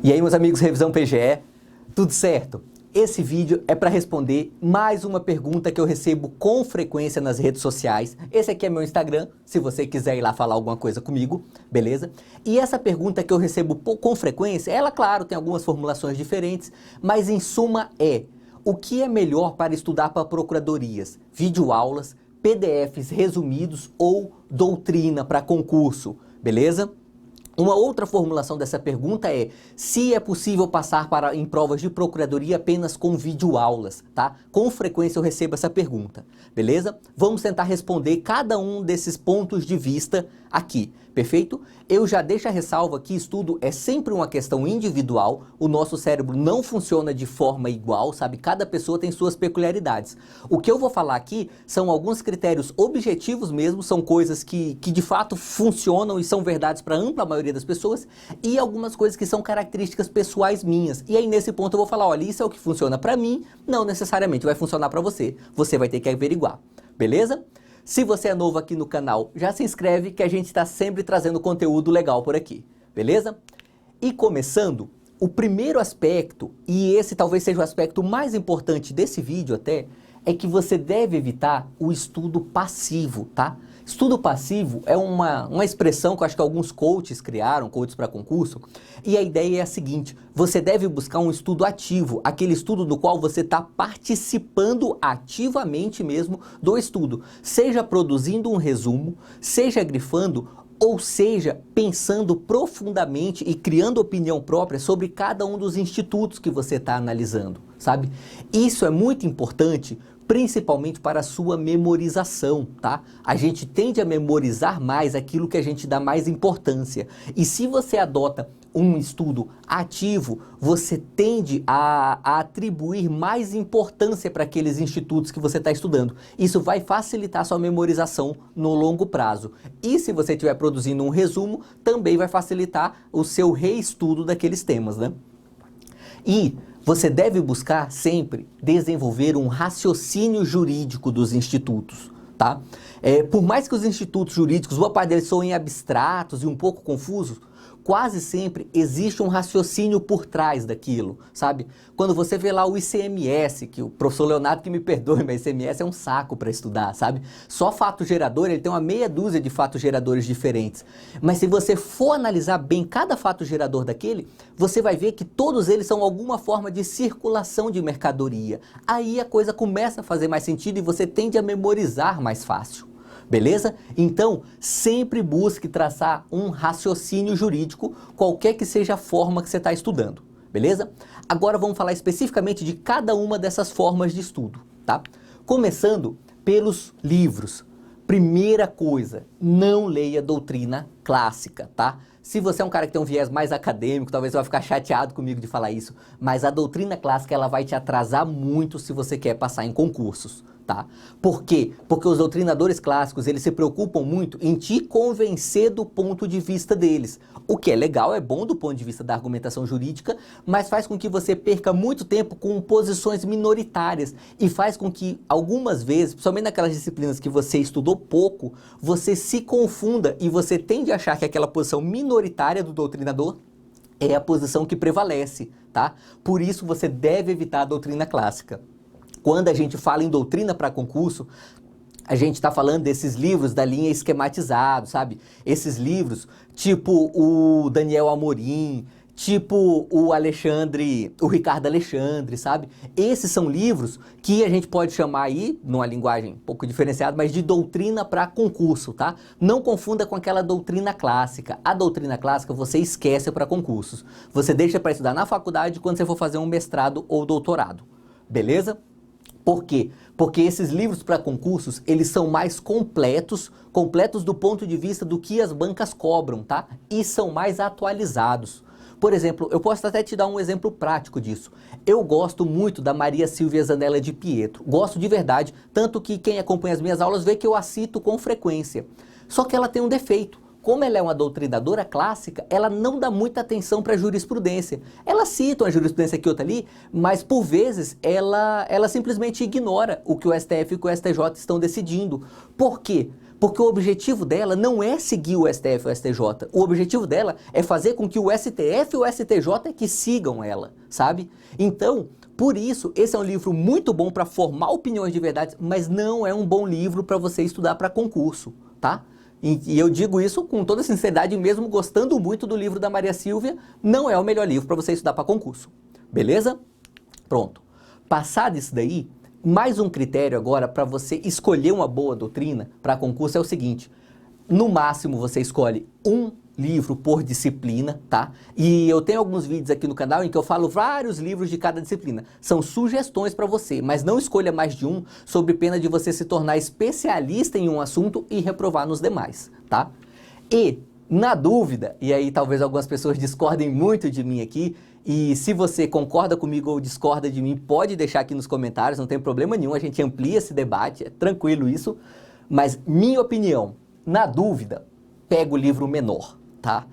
E aí, meus amigos, Revisão PGE, tudo certo? Esse vídeo é para responder mais uma pergunta que eu recebo com frequência nas redes sociais. Esse aqui é meu Instagram, se você quiser ir lá falar alguma coisa comigo, beleza? E essa pergunta que eu recebo com frequência, ela, claro, tem algumas formulações diferentes, mas em suma o que é melhor para estudar para procuradorias? Videoaulas, PDFs resumidos ou doutrina para concurso, beleza? Uma outra formulação dessa pergunta é se é possível passar em provas de procuradoria apenas com videoaulas, tá? Com frequência eu recebo essa pergunta, beleza? Vamos tentar responder cada um desses pontos de vista aqui, perfeito? Eu já deixo a ressalva que estudo é sempre uma questão individual, o nosso cérebro não funciona de forma igual, sabe? Cada pessoa tem suas peculiaridades. O que eu vou falar aqui são alguns critérios objetivos mesmo, são coisas que de fato funcionam e são verdades para a ampla maioria das pessoas, e algumas coisas que são características pessoais minhas. E aí nesse ponto eu vou falar, olha, isso é o que funciona para mim, não necessariamente vai funcionar para você. Você vai ter que averiguar, beleza? Se você é novo aqui no canal, já se inscreve que a gente está sempre trazendo conteúdo legal por aqui, beleza? E começando, o primeiro aspecto, e esse talvez seja o aspecto mais importante desse vídeo até, é que você deve evitar o estudo passivo, tá? Estudo passivo é uma expressão que eu acho que alguns coaches criaram, coaches para concurso, e a ideia é a seguinte, você deve buscar um estudo ativo, aquele estudo do qual você está participando ativamente mesmo do estudo, seja produzindo um resumo, seja grifando, ou seja, pensando profundamente e criando opinião própria sobre cada um dos institutos que você está analisando, sabe? Isso é muito importante, principalmente para a sua memorização, tá? A gente tende a memorizar mais aquilo que a gente dá mais importância. E se você adota um estudo ativo, você tende a atribuir mais importância para aqueles institutos que você está estudando. Isso vai facilitar a sua memorização no longo prazo. E se você estiver produzindo um resumo, também vai facilitar o seu reestudo daqueles temas, né? E você deve buscar sempre desenvolver um raciocínio jurídico dos institutos, tá? Por mais que os institutos jurídicos, boa parte deles soem abstratos e um pouco confusos, quase sempre existe um raciocínio por trás daquilo, sabe? Quando você vê lá o ICMS, que o professor Leonardo que me perdoe, mas ICMS é um saco para estudar, sabe? Só fato gerador, ele tem uma meia dúzia de fatos geradores diferentes. Mas se você for analisar bem cada fato gerador daquele, você vai ver que todos eles são alguma forma de circulação de mercadoria. Aí a coisa começa a fazer mais sentido e você tende a memorizar mais fácil. Beleza? Então, sempre busque traçar um raciocínio jurídico, qualquer que seja a forma que você está estudando. Beleza? Agora vamos falar especificamente de cada uma dessas formas de estudo, tá? Começando pelos livros. Primeira coisa, não leia doutrina clássica, tá? Se você é um cara que tem um viés mais acadêmico, talvez você vai ficar chateado comigo de falar isso, mas a doutrina clássica ela vai te atrasar muito se você quer passar em concursos. Tá? Por quê? Porque os doutrinadores clássicos, eles se preocupam muito em te convencer do ponto de vista deles. O que é legal, é bom do ponto de vista da argumentação jurídica, mas faz com que você perca muito tempo com posições minoritárias e faz com que algumas vezes, principalmente naquelas disciplinas que você estudou pouco, você se confunda e você tende a achar que aquela posição minoritária do doutrinador é a posição que prevalece, tá? Por isso você deve evitar a doutrina clássica. Quando a gente fala em doutrina para concurso, a gente está falando desses livros da linha esquematizado, sabe? Esses livros, tipo o Daniel Amorim, tipo o Ricardo Alexandre, sabe? Esses são livros que a gente pode chamar aí, numa linguagem um pouco diferenciada, mas de doutrina para concurso, tá? Não confunda com aquela doutrina clássica. A doutrina clássica você esquece para concursos. Você deixa para estudar na faculdade quando você for fazer um mestrado ou doutorado, beleza? Por quê? Porque esses livros para concursos, eles são mais completos do ponto de vista do que as bancas cobram, tá? E são mais atualizados. Por exemplo, eu posso até te dar um exemplo prático disso. Eu gosto muito da Maria Silvia Zanella de Pietro. Gosto de verdade, tanto que quem acompanha as minhas aulas vê que eu a cito com frequência. Só que ela tem um defeito. Como ela é uma doutrinadora clássica, ela não dá muita atenção para a jurisprudência. Ela cita uma jurisprudência aqui e outra ali, mas por vezes ela simplesmente ignora o que o STF e o STJ estão decidindo. Por quê? Porque o objetivo dela não é seguir o STF ou o STJ. O objetivo dela é fazer com que o STF e o STJ que sigam ela, sabe? Então, por isso, esse é um livro muito bom para formar opiniões de verdade, mas não é um bom livro para você estudar para concurso, tá? E eu digo isso com toda sinceridade, mesmo gostando muito do livro da Maria Silvia, não é o melhor livro para você estudar para concurso. Beleza? Pronto. Passado isso daí, mais um critério agora para você escolher uma boa doutrina para concurso é o seguinte: no máximo você escolhe um livro por disciplina, tá? E eu tenho alguns vídeos aqui no canal em que eu falo vários livros de cada disciplina. São sugestões para você, mas não escolha mais de um, sob pena de você se tornar especialista em um assunto e reprovar nos demais, tá? E, na dúvida, e aí talvez algumas pessoas discordem muito de mim aqui, e se você concorda comigo ou discorda de mim, pode deixar aqui nos comentários, não tem problema nenhum, a gente amplia esse debate, é tranquilo isso, mas minha opinião, na dúvida, pega o livro menor, tá?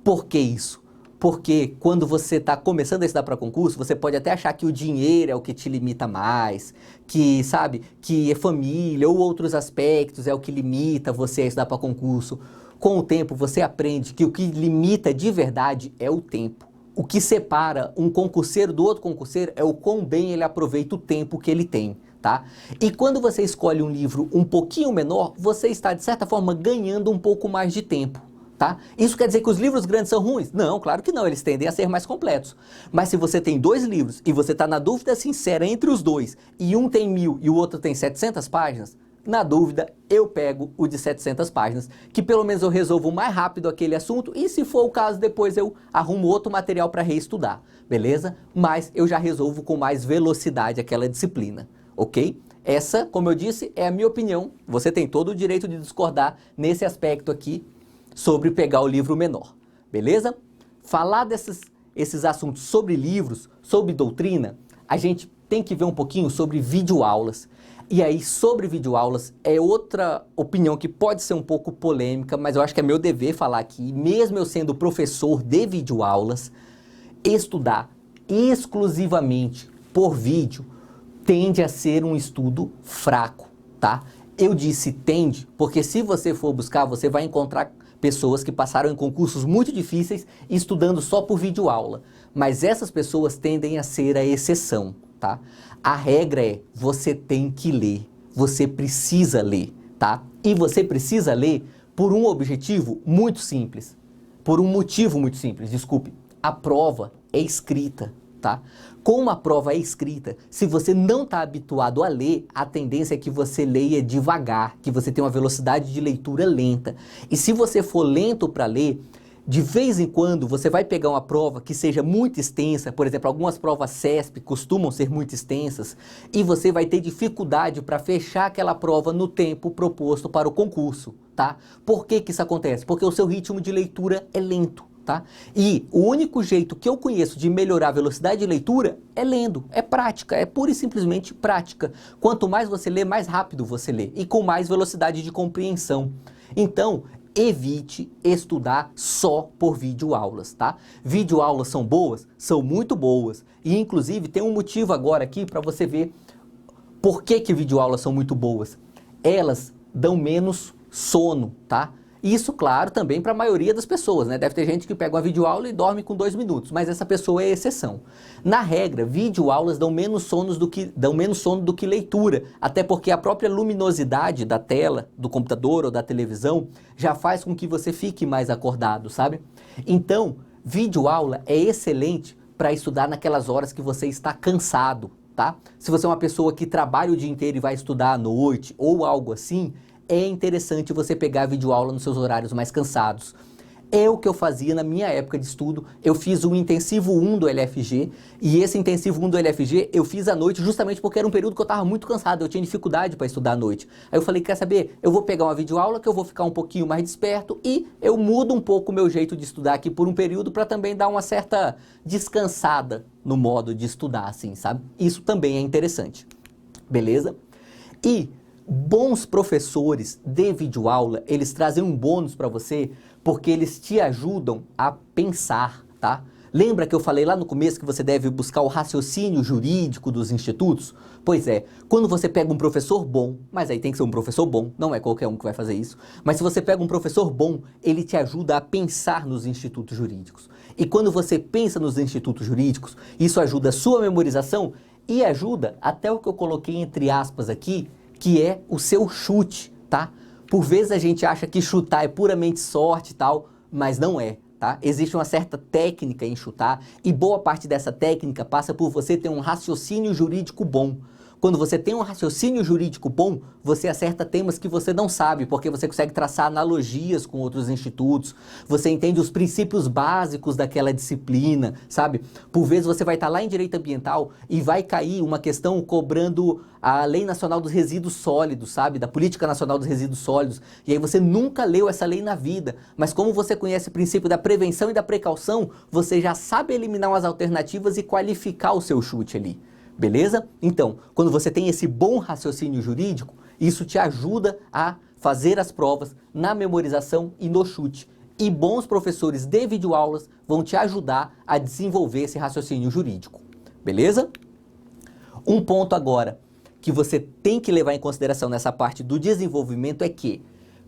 Por que isso? Porque quando você está começando a estudar para concurso, você pode até achar que o dinheiro é o que te limita mais, que, sabe, que é família ou outros aspectos é o que limita você a estudar para concurso. Com o tempo, você aprende que o que limita de verdade é o tempo. O que separa um concurseiro do outro concurseiro é o quão bem ele aproveita o tempo que ele tem, tá? E quando você escolhe um livro um pouquinho menor, você está, de certa forma, ganhando um pouco mais de tempo. Tá? Isso quer dizer que os livros grandes são ruins? Não, claro que não, eles tendem a ser mais completos. Mas se você tem dois livros e você está na dúvida sincera entre os dois, e um tem 1000 e o outro tem 700 páginas, na dúvida eu pego o de 700 páginas, que pelo menos eu resolvo mais rápido aquele assunto e se for o caso depois eu arrumo outro material para reestudar, beleza? Mas eu já resolvo com mais velocidade aquela disciplina, ok? Essa, como eu disse, é a minha opinião, você tem todo o direito de discordar nesse aspecto aqui, sobre pegar o livro menor, beleza? Falar esses assuntos sobre livros, sobre doutrina, a gente tem que ver um pouquinho sobre videoaulas. E aí, sobre videoaulas, é outra opinião que pode ser um pouco polêmica, mas eu acho que é meu dever falar aqui, mesmo eu sendo professor de videoaulas, estudar exclusivamente por vídeo tende a ser um estudo fraco, tá? Eu disse tende, porque se você for buscar, você vai encontrar pessoas que passaram em concursos muito difíceis estudando só por videoaula. Mas essas pessoas tendem a ser a exceção, tá? A regra é, você tem que ler, você precisa ler, tá? E você precisa ler por um objetivo muito simples, por um motivo muito simples, desculpe. A prova é escrita, tá? Como a prova é escrita, se você não está habituado a ler, a tendência é que você leia devagar, que você tenha uma velocidade de leitura lenta. E se você for lento para ler, de vez em quando você vai pegar uma prova que seja muito extensa, por exemplo, algumas provas CESP costumam ser muito extensas, e você vai ter dificuldade para fechar aquela prova no tempo proposto para o concurso, tá? Por que que isso acontece? Porque o seu ritmo de leitura é lento. Tá? E o único jeito que eu conheço de melhorar a velocidade de leitura é lendo, é prática, é pura e simplesmente prática. Quanto mais você lê, mais rápido você lê e com mais velocidade de compreensão. Então, evite estudar só por videoaulas, tá? Videoaulas são boas? São muito boas. E inclusive tem um motivo agora aqui para você ver por que videoaulas são muito boas. Elas dão menos sono, tá? Isso, claro, também para a maioria das pessoas, né? Deve ter gente que pega uma videoaula e dorme com 2 minutos, mas essa pessoa é exceção. Na regra, videoaulas dão menos sono do que leitura, até porque a própria luminosidade da tela, do computador ou da televisão, já faz com que você fique mais acordado, sabe? Então, videoaula é excelente para estudar naquelas horas que você está cansado, tá? Se você é uma pessoa que trabalha o dia inteiro e vai estudar à noite ou algo assim, é interessante você pegar a videoaula nos seus horários mais cansados. É o que eu fazia na minha época de estudo. Eu fiz o intensivo 1 do LFG, e esse intensivo 1 do LFG eu fiz à noite justamente porque era um período que eu estava muito cansado, eu tinha dificuldade para estudar à noite. Aí eu falei, quer saber, eu vou pegar uma videoaula que eu vou ficar um pouquinho mais desperto e eu mudo um pouco o meu jeito de estudar aqui por um período para também dar uma certa descansada no modo de estudar, assim, sabe? Isso também é interessante. Beleza? E bons professores de videoaula, eles trazem um bônus para você porque eles te ajudam a pensar, tá? Lembra que eu falei lá no começo que você deve buscar o raciocínio jurídico dos institutos? Pois é, quando você pega um professor bom, mas aí tem que ser um professor bom, não é qualquer um que vai fazer isso, mas se você pega um professor bom, ele te ajuda a pensar nos institutos jurídicos. E quando você pensa nos institutos jurídicos, isso ajuda a sua memorização e ajuda até o que eu coloquei entre aspas aqui, que é o seu chute, tá? Por vezes a gente acha que chutar é puramente sorte e tal, mas não é. Tá? Existe uma certa técnica em chutar e boa parte dessa técnica passa por você ter um raciocínio jurídico bom. Quando você tem um raciocínio jurídico bom, você acerta temas que você não sabe, porque você consegue traçar analogias com outros institutos, você entende os princípios básicos daquela disciplina, sabe? Por vezes você vai estar lá em direito ambiental e vai cair uma questão cobrando a Lei Nacional dos Resíduos Sólidos, sabe? Da Política Nacional dos Resíduos Sólidos. E aí você nunca leu essa lei na vida, mas como você conhece o princípio da prevenção e da precaução, você já sabe eliminar umas alternativas e qualificar o seu chute ali. Beleza? Então, quando você tem esse bom raciocínio jurídico, isso te ajuda a fazer as provas na memorização e no chute. E bons professores de videoaulas vão te ajudar a desenvolver esse raciocínio jurídico. Beleza? Um ponto agora que você tem que levar em consideração nessa parte do desenvolvimento é que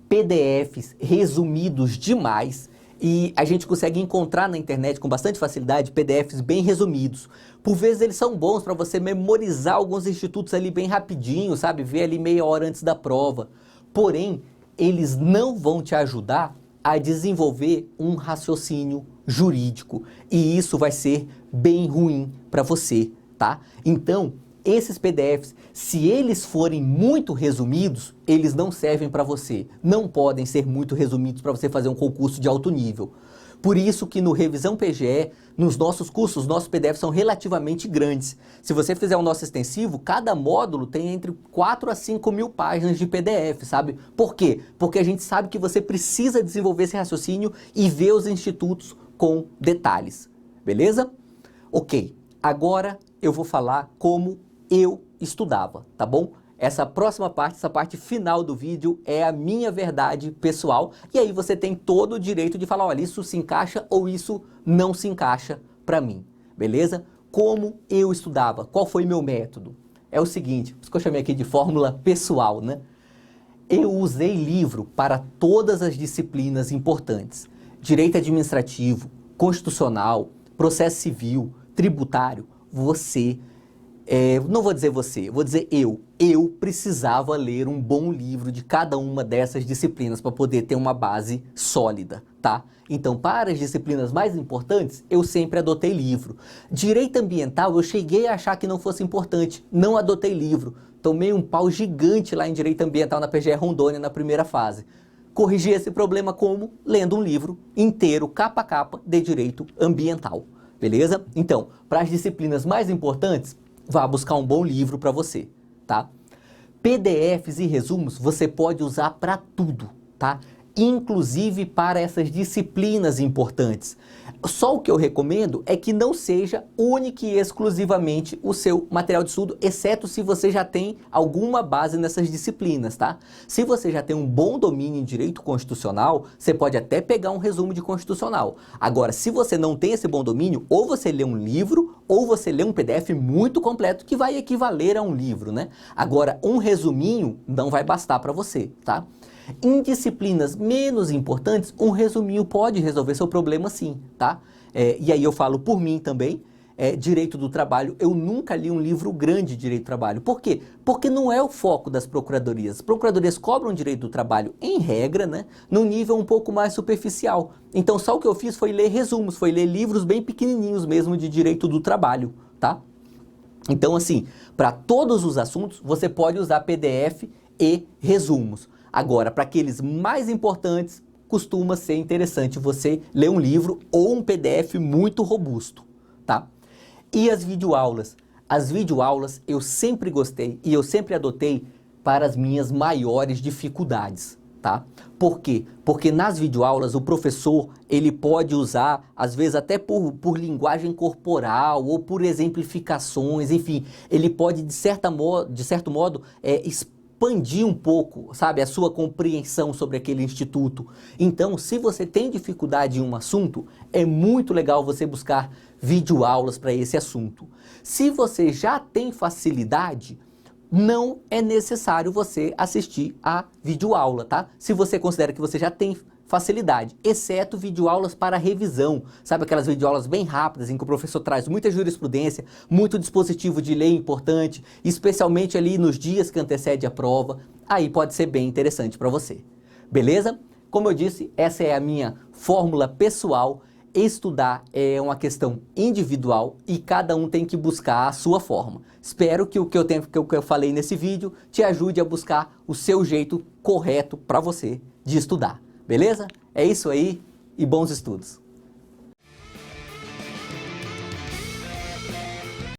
PDFs resumidos demais, e a gente consegue encontrar na internet com bastante facilidade PDFs bem resumidos. Por vezes eles são bons para você memorizar alguns institutos ali bem rapidinho, sabe? Ver ali meia hora antes da prova. Porém, eles não vão te ajudar a desenvolver um raciocínio jurídico. E isso vai ser bem ruim para você, tá? Então, esses PDFs, se eles forem muito resumidos, eles não servem para você. Não podem ser muito resumidos para você fazer um concurso de alto nível. Por isso que no Revisão PGE, nos nossos cursos, os nossos PDFs são relativamente grandes. Se você fizer o nosso extensivo, cada módulo tem entre 4 a 5 mil páginas de PDF, sabe? Por quê? Porque a gente sabe que você precisa desenvolver esse raciocínio e ver os institutos com detalhes. Beleza? Ok, agora eu vou falar como eu estudava, tá bom? Essa próxima parte, essa parte final do vídeo é a minha verdade pessoal e aí você tem todo o direito de falar, olha, isso se encaixa ou isso não se encaixa para mim, beleza? Como eu estudava, qual foi meu método? É o seguinte, isso que eu chamei aqui de fórmula pessoal, né? Eu usei livro para todas as disciplinas importantes, direito administrativo, constitucional, processo civil, tributário, não vou dizer você, vou dizer eu precisava ler um bom livro de cada uma dessas disciplinas para poder ter uma base sólida, tá? Então, para as disciplinas mais importantes, eu sempre adotei livro. Direito ambiental, eu cheguei a achar que não fosse importante, não adotei livro. Tomei um pau gigante lá em Direito Ambiental na PGE Rondônia na primeira fase. Corrigi esse problema como? Lendo um livro inteiro, capa a capa, de Direito Ambiental. Beleza? Então, para as disciplinas mais importantes, vá buscar um bom livro para você, tá? PDFs e resumos você pode usar para tudo, tá? Inclusive para essas disciplinas importantes. Só o que eu recomendo é que não seja única e exclusivamente o seu material de estudo, exceto se você já tem alguma base nessas disciplinas, tá? Se você já tem um bom domínio em direito constitucional, você pode até pegar um resumo de constitucional. Agora, se você não tem esse bom domínio, ou você lê um livro, ou você lê um PDF muito completo, que vai equivaler a um livro, né? Agora, um resuminho não vai bastar para você, tá? Em disciplinas menos importantes, um resuminho pode resolver seu problema sim, tá? E aí eu falo por mim também, direito do trabalho, eu nunca li um livro grande de direito do trabalho. Por quê? Porque não é o foco das procuradorias. As procuradorias cobram direito do trabalho, em regra, né, num nível um pouco mais superficial. Então só o que eu fiz foi ler resumos, foi ler livros bem pequenininhos mesmo de direito do trabalho, tá? Então assim, para todos os assuntos, você pode usar PDF e resumos. Agora, para aqueles mais importantes, costuma ser interessante você ler um livro ou um PDF muito robusto, tá? E as videoaulas? As videoaulas eu sempre gostei e eu sempre adotei para as minhas maiores dificuldades, tá? Por quê? Porque nas videoaulas o professor, ele pode usar, às vezes até por linguagem corporal ou por exemplificações, enfim, ele pode, de certo modo, expandir um pouco, sabe, a sua compreensão sobre aquele instituto. Então, se você tem dificuldade em um assunto, é muito legal você buscar videoaulas para esse assunto. Se você já tem facilidade, não é necessário você assistir a videoaula, tá? Se você considera que você já tem facilidade, exceto videoaulas para revisão, sabe, aquelas videoaulas bem rápidas em que o professor traz muita jurisprudência, muito dispositivo de lei importante, especialmente ali nos dias que antecede a prova, aí pode ser bem interessante para você. Beleza? Como eu disse, essa é a minha fórmula pessoal. Estudar é uma questão individual e cada um tem que buscar a sua forma. Espero que o que eu falei nesse vídeo te ajude a buscar o seu jeito correto para você de estudar. Beleza? É isso aí e bons estudos!